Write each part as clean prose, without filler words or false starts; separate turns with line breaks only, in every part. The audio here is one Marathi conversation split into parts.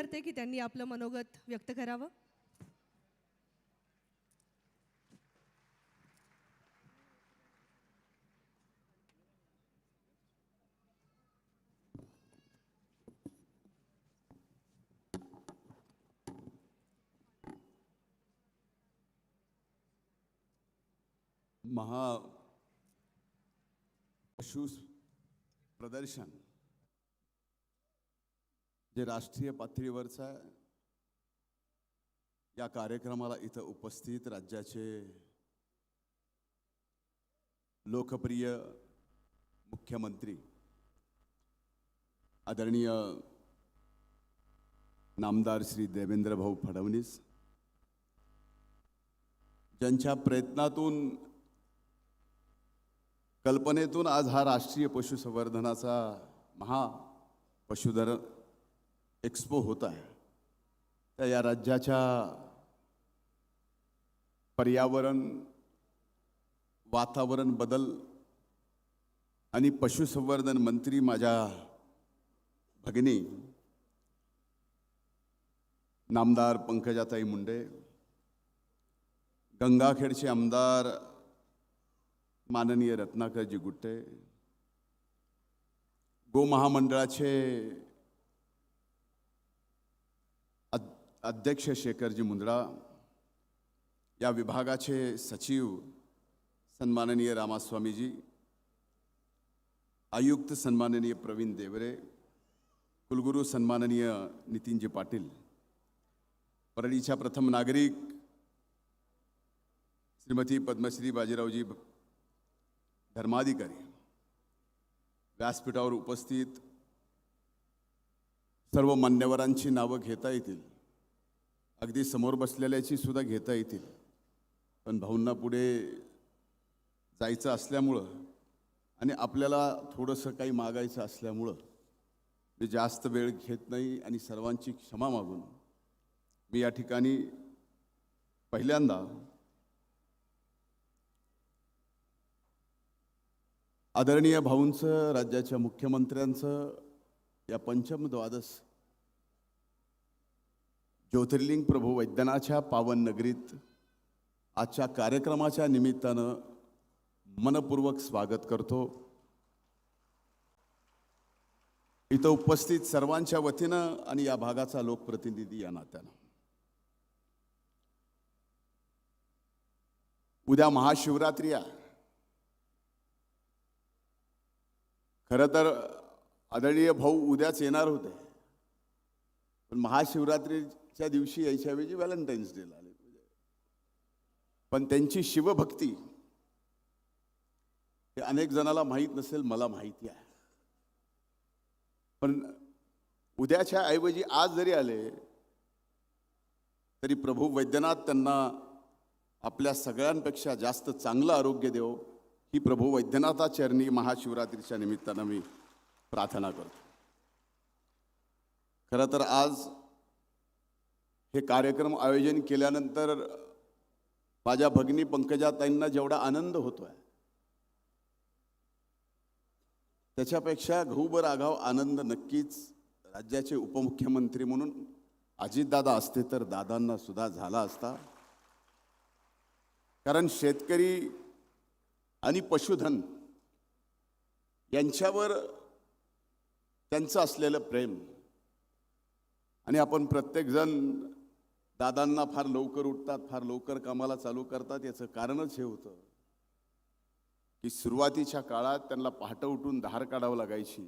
करते की त्यांनी आपलं मनोगत व्यक्त करावं.
पशु प्रदर्शन जे राष्ट्रीय पातळीवरचं आहे, या कार्यक्रमाला इथं उपस्थित राज्याचे लोकप्रिय मुख्यमंत्री आदरणीय नामदार श्री देवेंद्र भाऊ फडणवीस, ज्यांच्या प्रयत्नातून कल्पनेतून आज हा राष्ट्रीय पशुसंवर्धनाचा महा पशुधन एक्सपो होत आहे. तर या राज्याच्या पर्यावरण वातावरण बदल आणि पशुसंवर्धन मंत्री माझ्या भगिनी नामदार पंकजाताई मुंडे, गंगाखेडचे आमदार माननीय रत्नाकरजी गुट्टे, गो महामंडळाचे अध्यक्ष शेखरजी मुंदडा, या विभागाचे सचिव सन्माननीय रामास्वामीजी, आयुक्त सन्माननीय प्रवीण देवरे, कुलगुरू सन्माननीय नितीनजी पाटील, परळीच्या प्रथम नागरिक श्रीमती पद्मश्री बाजीरावजी धर्माधिकारी, व्यासपीठावर उपस्थित सर्व मान्यवरांची नावं घेता येतील, अगदी समोर बसलेल्याची सुद्धा घेता येतील, पण भाऊंना पुढे जायचं असल्यामुळं आणि आपल्याला थोडंसं काही मागायचं असल्यामुळं मी जास्त वेळ घेत नाही आणि सर्वांची क्षमा मागून मी या ठिकाणी पहिल्यांदा आदरणीय भाऊंचं, राज्याच्या मुख्यमंत्र्यांचं या पंचम द्वादश ज्योतिर्लिंग प्रभू वैद्यनाथच्या पावन नगरीत आजच्या कार्यक्रमाच्या निमित्तानं मनपूर्वक स्वागत करतो. इथं उपस्थित सर्वांच्या वतीनं आणि या भागाचा लोकप्रतिनिधी या नात्यानं उद्या महाशिवरात्री आहे. खरं तर आदरणीय भाऊ उद्याच येणार होते, पण महाशिवरात्रीच्या दिवशी यायच्याऐवजी व्हॅलेंटाईन्स डेला आले. पण त्यांची शिवभक्ती हे अनेक जणाला माहीत नसेल, मला माहिती आहे. पण उद्याच्या ऐवजी आज जरी आले तरी प्रभू वैद्यनाथ त्यांना आपल्या सगळ्यांपेक्षा जास्त चांगलं आरोग्य देव, ही प्रभू वैद्यनाथाचरणी महाशिवरात्रीच्या निमित्तानं मी प्रार्थना करतो. खरं तर आज हे कार्यक्रम आयोजन केल्यानंतर माझ्या भगिनी पंकजाताईंना जेवढा आनंद होतोय त्याच्यापेक्षा घुबर आगाव आनंद नक्कीच राज्याचे उपमुख्यमंत्री म्हणून अजितदादा असते तर दादांना सुद्धा झाला असता. कारण शेतकरी आणि पशुधन यांच्यावर त्यांचं असलेलं प्रेम, आणि आपण प्रत्येकजण दादांना फार लवकर उठतात, फार लवकर कामाला चालू करतात. याचं कारणच हे होतं की सुरुवातीच्या काळात त्यांना पहाटे उठून धार काढावं लागायची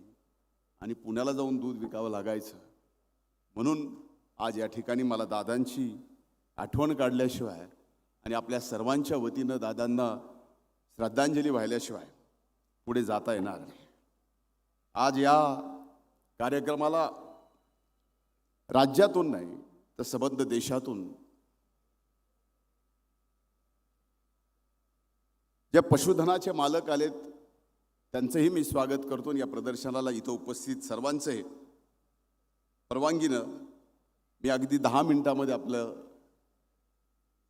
आणि पुण्याला जाऊन दूध विकावं लागायचं. म्हणून आज या ठिकाणी मला दादांची आठवण काढल्याशिवाय आणि आपल्या सर्वांच्या वतीनं दादांना श्रद्धांजली वाहिल्याशिवाय पुढे जाता येणार नाही. आज या कार्यक्रमाला राज्यातून नाही तर संबंध देशातून जे पशुधनाचे मालक आलेत त्यांचंही मी स्वागत करतो. आणि या प्रदर्शनाला इथं उपस्थित सर्वांचे परवानगीनं मी अगदी 10 मिनिटांमध्ये आपलं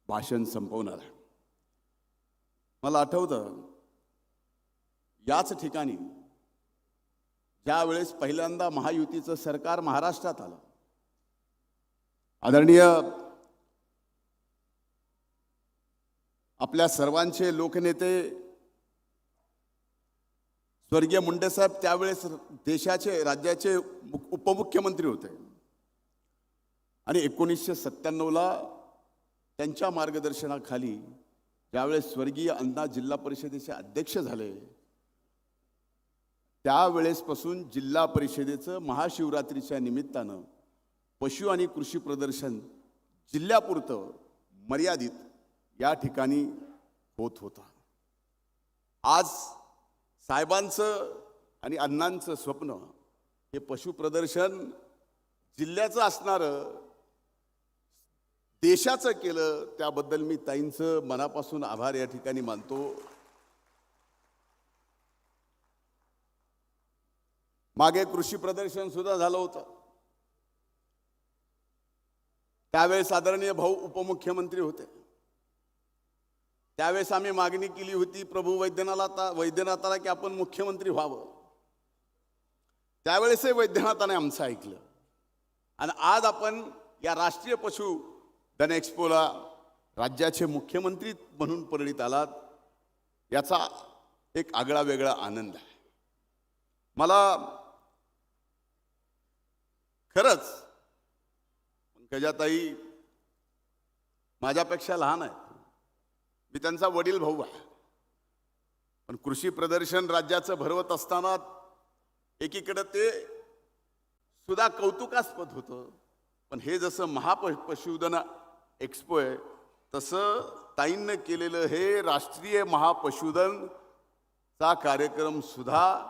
भाषण संपवणार आहे. मला आठवतं याच ठिकाणी ज्या वेळेस पहिल्यांदा महायुतीचं सरकार महाराष्ट्रात आलं आदरणीय आपल्या सर्वांचे लोकनेते स्वर्गीय मुंडे साहेब त्यावेळेस देशाचे राज्याचे उपमुख्यमंत्री होते आणि 1997ला त्यांच्या मार्गदर्शनाखाली ज्यावेळेस स्वर्गीय अण्णा जिल्हा परिषदेचे अध्यक्ष झाले त्यावेळेसपासून जिल्हा परिषदेचं महाशिवरात्रीच्या निमित्तानं पशु आणि कृषी प्रदर्शन जिल्ह्यापुरतं मर्यादित या ठिकाणी होत होता. आज साहेबांचं आणि अण्णांचं स्वप्न हे पशु प्रदर्शन जिल्ह्याचं असणारं देशाचं केलं, त्याबद्दल मी ताईंचं मनापासून आभार या ठिकाणी मानतो. मागे कृषी प्रदर्शन सुद्धा झालं होतं. त्यावेळेस आदरणीय भाऊ उपमुख्यमंत्री होते. त्यावेळेस आम्ही मागणी केली होती प्रभू वैद्यनाथाला की आपण मुख्यमंत्री व्हावं. त्यावेळेसही वैद्यनाथाने आमचं ऐकलं आणि आज आपण या राष्ट्रीय पशुधन एक्स्पोला राज्याचे मुख्यमंत्री म्हणून परिणित आलात, याचा एक आगळा वेगळा आनंद आहे. मला खरंच पंकजाताई माझ्यापेक्षा लहान आहेत, मी त्यांचा वडील भाऊ आहे, पण कृषी प्रदर्शन राज्याचं भरवत असताना एकीकडे ते सुद्धा कौतुकास्पद होतं. पण हे जसं महापशुधन एक्स्पो आहे तसं ताईंनं केलेलं हे राष्ट्रीय महापशुधनचा कार्यक्रम सुद्धा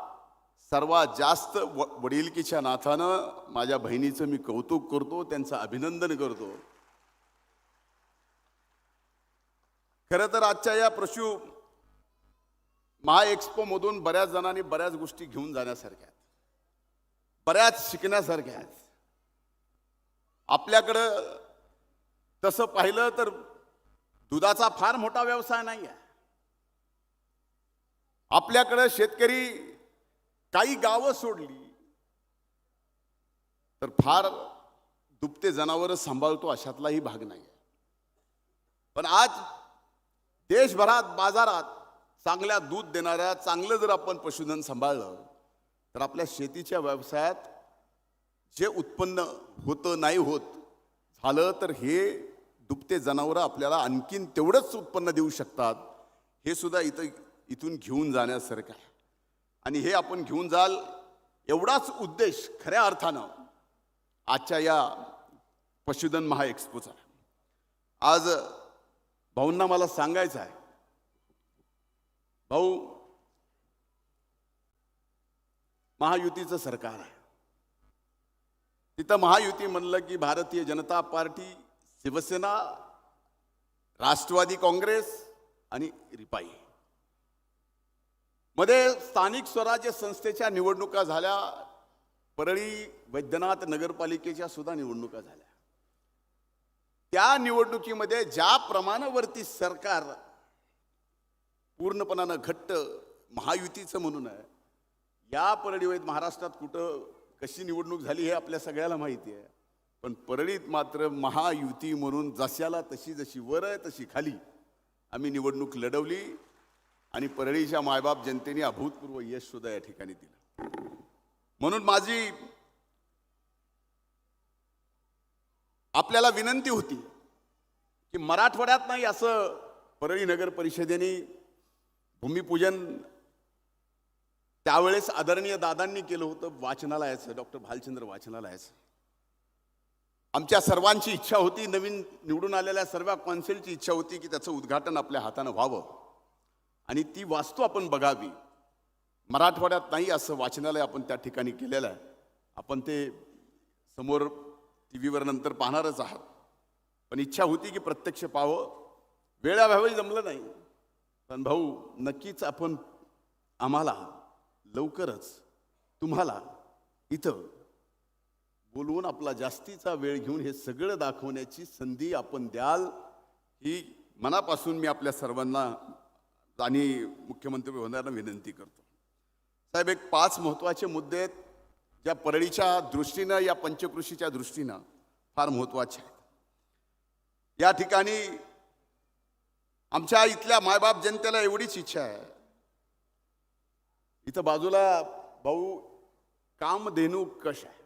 सर्वात जास्त वडिलकीच्या नाथानं माझ्या बहिणीचं मी कौतुक करतो, त्यांचं अभिनंदन करतो. खरं तर आजच्या या पशु महा एक्स्पो मधून बऱ्याच जणांनी बऱ्याच गोष्टी घेऊन जाण्यासारख्या आहेत, बऱ्याच शिकण्यासारख्या आहेत. आपल्याकडं तसं पाहिलं तर दुधाचा फार मोठा व्यवसाय नाही आहे. आपल्याकडं शेतकरी काही गावं सोडली तर फार दुभते जनावरं सांभाळतो अशातलाही भाग नाही. पण आज देशभरात बाजारात चांगल्या दूध देणाऱ्या चांगलं जर आपण पशुधन सांभाळलं तर आपल्या शेतीच्या व्यवसायात जे उत्पन्न होतं नाही होत झालं तर हे दुभते जनावरं आपल्याला आणखीन तेवढंच उत्पन्न देऊ शकतात. हे सुद्धा इथून घेऊन जाण्यासारखं आहे आणि हे आपण घेऊन जाल एवढाच उद्देश खऱ्या अर्थानं आजच्या या पशुधन महा एक्स्पोचा. आज भाऊंना मला सांगायचं आहे, भाऊ महायुतीचं सरकार आहे, तिथं महायुती म्हणलं की भारतीय जनता पार्टी, शिवसेना, राष्ट्रवादी काँग्रेस आणि रिपाई मध्ये स्थानिक स्वराज्य संस्थेच्या निवडणुका झाल्या, परळी वैद्यनाथ नगरपालिकेच्या सुद्धा निवडणुका झाल्या. त्या निवडणुकीमध्ये ज्या प्रमाणावरती सरकार पूर्णपणानं घट्ट महायुतीचं म्हणून आहे, या परळी महाराष्ट्रात कुठं कशी निवडणूक झाली हे आपल्या सगळ्याला माहिती आहे. पण परळीत मात्र महायुती म्हणून जशाला तशी जशी वर आहे तशी खाली आम्ही निवडणूक लढवली आणि परळीच्या मायबाप जनतेने अभूतपूर्व यश सुद्धा या ठिकाणी दिलं. म्हणून माझी आपल्याला विनंती होती की मराठवाड्यात नाही असं परळी नगर परिषदेने भूमिपूजन त्यावेळेस आदरणीय दादांनी केलं होतं वाचनालयाचं, डॉक्टर भालचंद्र वाचनालयाचं. आमच्या सर्वांची इच्छा होती, नवीन निवडून आलेल्या सर्व कौन्सिलची इच्छा होती की त्याचं उद्घाटन आपल्या हातानं व्हावं आणि ती वास्तू आपण बघावी. मराठवाड्यात नाही असं वाचनालय आपण त्या ठिकाणी केलेलं आहे. आपण ते समोर टीव्हीवर नंतर पाहणारच आहात. पण इच्छा होती की प्रत्यक्ष पाहावं, वेळाभावी जमलं नाही. पण भाऊ नक्कीच आपण आम्हाला लवकरच तुम्हाला इथं बोलवून आपला जास्तीचा वेळ घेऊन हे सगळं दाखवण्याची संधी आपण द्याल, ही मनापासून मी आपल्या सर्वांना आणि मुख्यमंत्री महोदयांना विनंती करतो. साहेब, एक 5 महत्त्वाचे मुद्दे आहेत ज्या परळीच्या दृष्टीनं, या पंचकृषीच्या दृष्टीनं फार महत्त्वाचे आहेत. या ठिकाणी आमच्या इथल्या मायबाप जनतेला एवढीच इच्छा आहे, इथं बाजूला भाऊ कामधेनू कश आहे.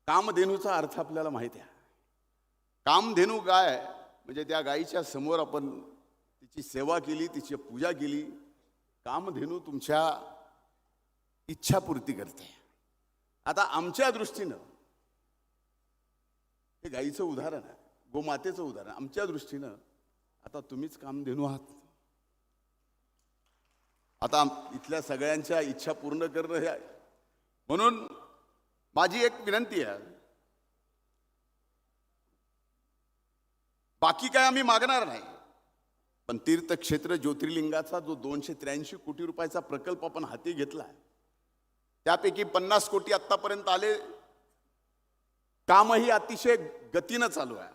कामधेनूचा अर्थ आपल्याला माहिती आहे. कामधेनू गाय म्हणजे त्या गायीच्या समोर आपण तिची सेवा केली, तिची पूजा केली. कामधेनू तुमच्या इच्छापूर्ती करते. आता आमच्या दृष्टीनं हे गायीचं उदाहरण आहे, गोमातेचं उदाहरण. आमच्या दृष्टीनं आता तुम्हीच कामधेनू आहात. आता इथल्या सगळ्यांच्या इच्छा पूर्ण करणं हे आहे. म्हणून माझी एक विनंती आहे, बाकी काय आम्ही मागणार नाही, पण तीर्थक्षेत्र ज्योतिर्लिंगाचा जो 283 कोटी रुपयाचा प्रकल्प आपण हाती घेतला, त्यापैकी 50 कोटी आत्तापर्यंत आले. कामही अतिशय गतीनं चालू आहे.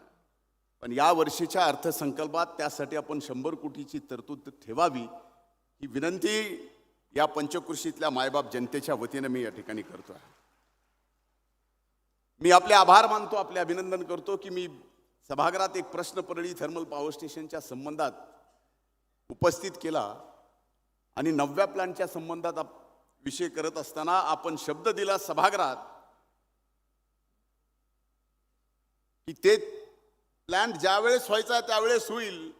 पण या वर्षीच्या अर्थसंकल्पात त्यासाठी आपण 100 कोटीची तरतूद ठेवावी, ही विनंती या पंचकृषीतल्या मायबाप जनतेच्या वतीनं मी या ठिकाणी करतो आहे. मी आपले आभार मानतो, आपले अभिनंदन करतो की मी सभागृहात एक प्रश्न परळी थर्मल पॉवर स्टेशनच्या संबंधात उपस्थित केला आणि 9व्या प्लॅनच्या संबंधात विषय करत असताना आपण शब्द दिला सभागृहात की ते प्लॅन ज्यावेळेस व्हायचा त्यावेळेस होईल,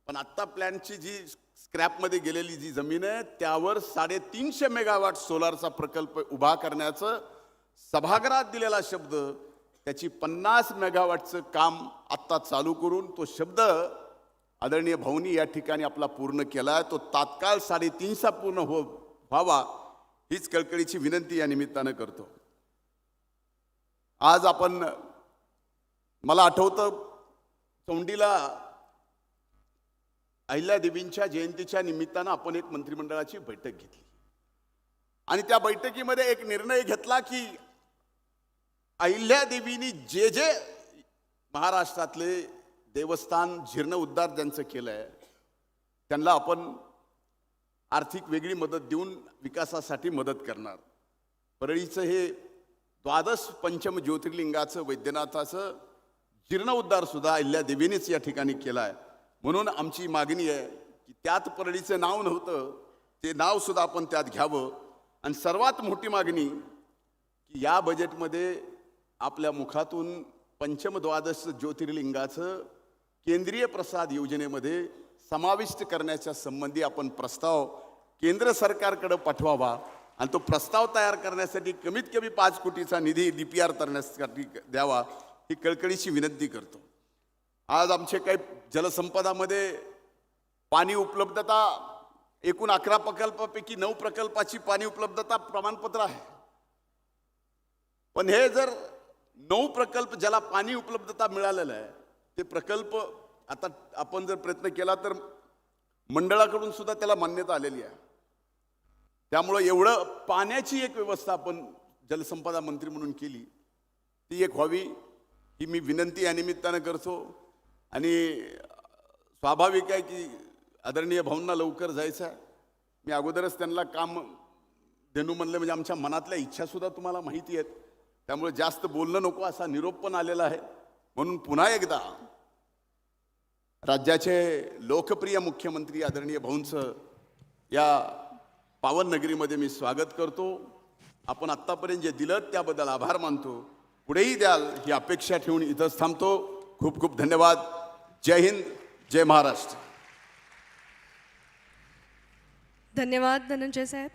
पण आत्ता प्लॅनची जी स्क्रॅपमध्ये गेलेली जी जमीन आहे त्यावर 350 मेगावॉट सोलारचा प्रकल्प उभा करण्याचं सभागृहात दिलेला शब्द, त्याची 50 मेगावॉटचं काम आत्ता चालू करून तो शब्द आदरणीय भाऊनी या ठिकाणी आपला पूर्ण केला आहे. तो तात्काळ 350 पूर्ण व्हावा हीच कळकळीची विनंती या निमित्तानं करतो. आज आपण, मला आठवतं चौंडीला अहिल्यादेवींच्या जयंतीच्या निमित्तानं आपण एक मंत्रिमंडळाची बैठक घेतली आणि त्या बैठकीमध्ये एक निर्णय घेतला की अहिल्यादेवींनी जे जे महाराष्ट्रातले देवस्थान जीर्णोद्धार ज्यांचं केलंय त्यांना आपण आर्थिक वेगळी मदत देऊन विकासासाठी मदत करणार. परळीचं हे 12 पंचम ज्योतिर्लिंगाचं वैद्यनाथाचं जीर्णोद्धार सुद्धा अहिल्यादेवीनेच या ठिकाणी केलाय. म्हणून आमची मागणी आहे की त्यात परळीचं नाव नव्हतं, ते नाव सुद्धा आपण त्यात घ्यावं. आणि सर्वात मोठी मागणी की या बजेटमध्ये आपल्या मुखातून पंचम 12 ज्योतिर्लिंगाचं केंद्रीय प्रसाद योजनेमध्ये समाविष्ट करण्याच्या संबंधी आपण प्रस्ताव केंद्र सरकारकडे पाठवावा आणि तो प्रस्ताव तयार करण्यासाठी कमीत कमी 5 कोटीचा निधी DPR करण्यासाठी द्यावा, ही कळकळीची विनंती करतो. आज आमचे काही जलसंपदामध्ये पाणी उपलब्धता एकूण 11 प्रकल्पापैकी 9 प्रकल्पाची पाणी उपलब्धता प्रमाणपत्र आहे. पण हे जर 9 प्रकल्प ज्याला पाणी उपलब्धता मिळालेलं आहे ते प्रकल्प आता आपण जर प्रयत्न केला तर मंडळाकडून सुद्धा त्याला मान्यता आलेली आहे. त्यामुळे एवढं पाण्याची एक व्यवस्था आपण जलसंपदा मंत्री म्हणून केली, ती एक व्हावी ही मी विनंती या निमित्तानं करतो. आणि स्वाभाविक आहे की आदरणीय भाऊंना लवकर जायचं आहे. मी अगोदरच त्यांना काम धेनू म्हणलं म्हणजे आमच्या मनातल्या इच्छासुद्धा तुम्हाला माहिती आहेत, त्यामुळे जास्त बोलणं नको असा निरोप पण आलेला आहे. म्हणून पुन्हा एकदा राज्याचे लोकप्रिय मुख्यमंत्री आदरणीय भाऊंचं या पावन नगरीमध्ये मी स्वागत करतो. आपण आत्तापर्यंत जे दिलं त्याबद्दल आभार मानतो. पुढेही द्याल ही अपेक्षा ठेवून इथंच थांबतो. खूप खूप धन्यवाद. जय हिंद, जय महाराष्ट्र.
धन्यवाद धनंजय साहेब.